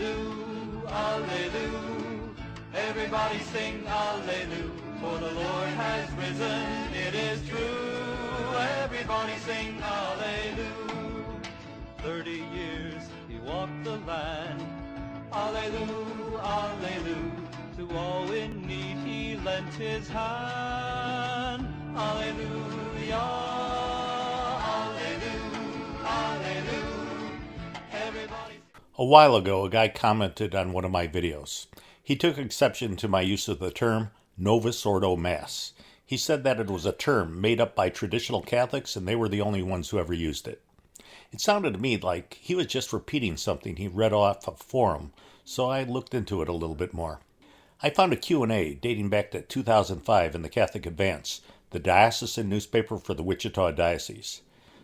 Alleluia, Alleluia. Everybody sing Alleluia, for the Lord has risen, it is true. Everybody sing Alleluia. 30 years he walked the land. Alleluia, Alleluia. To all in need he lent his hand. Alleluia, Alleluia, Alleluia. Everybody. A while ago, a guy commented on one of my videos. He took exception to my use of the term Novus Ordo Mass. He said that it was a term made up by traditional Catholics and they were the only ones who ever used it. It sounded to me like he was just repeating something he read off a forum, so I looked into it a little bit more. I found a Q&A dating back to 2005 in the Catholic Advance, the diocesan newspaper for the Wichita Diocese.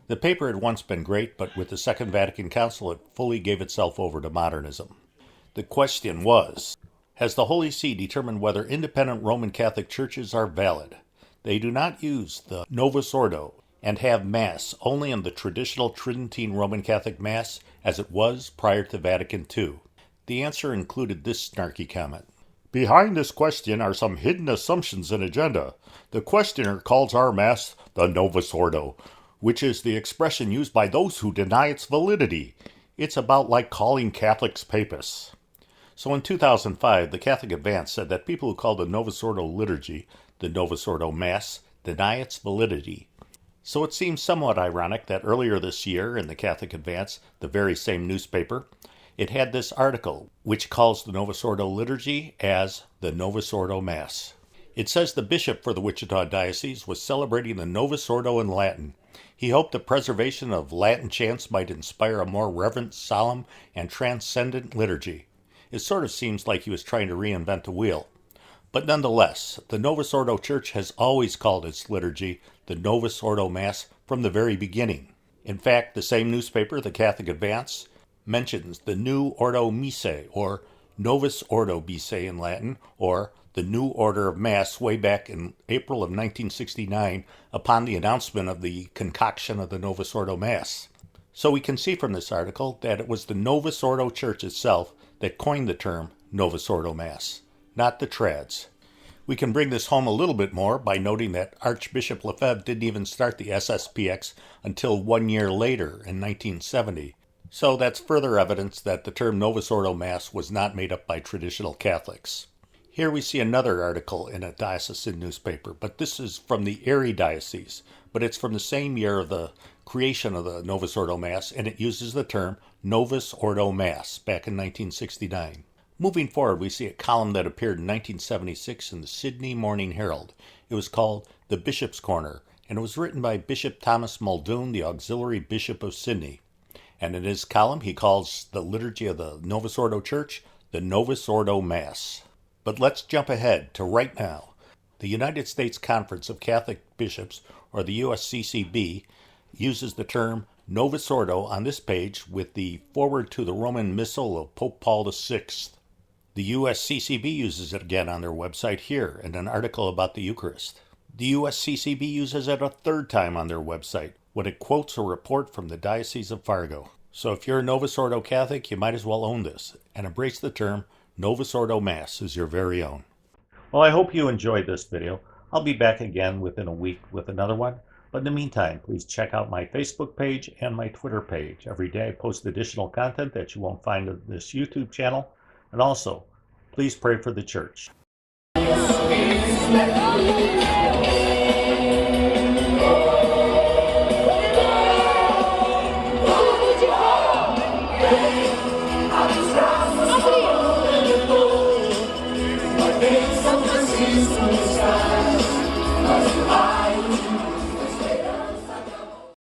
The paper had once been great, but with the Second Vatican Council it fully gave itself over to modernism. The question was, has the Holy See determined whether independent Roman Catholic churches are valid? They do not use the Novus Ordo and have Mass only in the traditional Tridentine Roman Catholic Mass as it was prior to Vatican II. The answer included this snarky comment. Behind this question are some hidden assumptions and agenda. The questioner calls our Mass the Novus Ordo, which is the expression used by those who deny its validity. It's about like calling Catholics papists. So in 2005, the Catholic Advance said that people who call the Novus Ordo Liturgy, the Novus Ordo Mass, deny its validity. So it seems somewhat ironic that earlier this year in the Catholic Advance, the very same newspaper, it had this article which calls the Novus Ordo Liturgy as the Novus Ordo Mass. It says the bishop for the Wichita Diocese was celebrating the Novus Ordo in Latin. He hoped the preservation of Latin chants might inspire a more reverent, solemn, and transcendent liturgy. It sort of seems like he was trying to reinvent the wheel. But nonetheless, the Novus Ordo Church has always called its liturgy the Novus Ordo Mass from the very beginning. In fact, the same newspaper, the Catholic Advance, mentions the New Ordo Missae, or Novus Ordo Missae in Latin, or the New Order of Mass way back in April of 1969 upon the announcement of the concoction of the Novus Ordo Mass. So we can see from this article that it was the Novus Ordo Church itself that coined the term Novus Ordo Mass, not the trads. We can bring this home a little bit more by noting that Archbishop Lefebvre didn't even start the SSPX until 1 year later in 1970. So that's further evidence that the term Novus Ordo Mass was not made up by traditional Catholics. Here we see another article in a diocesan newspaper, but this is from the Erie Diocese, but it's from the same year of the creation of the Novus Ordo Mass, and it uses the term Novus Ordo Mass back in 1969. Moving forward, we see a column that appeared in 1976 in the Sydney Morning Herald. It was called The Bishop's Corner, and it was written by Bishop Thomas Muldoon, the Auxiliary Bishop of Sydney. And in his column, he calls the liturgy of the Novus Ordo Church the Novus Ordo Mass. But let's jump ahead to right now. The United States Conference of Catholic Bishops, or the USCCB, uses the term Novus Ordo on this page with the foreword to the Roman Missal of Pope Paul VI. The USCCB uses it again on their website here in an article about the Eucharist. The USCCB uses it a third time on their website when it quotes a report from the Diocese of Fargo. So if you're a Novus Ordo Catholic, you might as well own this and embrace the term Novus Ordo Mass as your very own. Well, I hope you enjoyed this video. I'll be back again within a week with another one. But in the meantime, please check out my Facebook page and my Twitter page. Every day I post additional content that you won't find on this YouTube channel. And also, please pray for the church. São Francisco está, mas o raio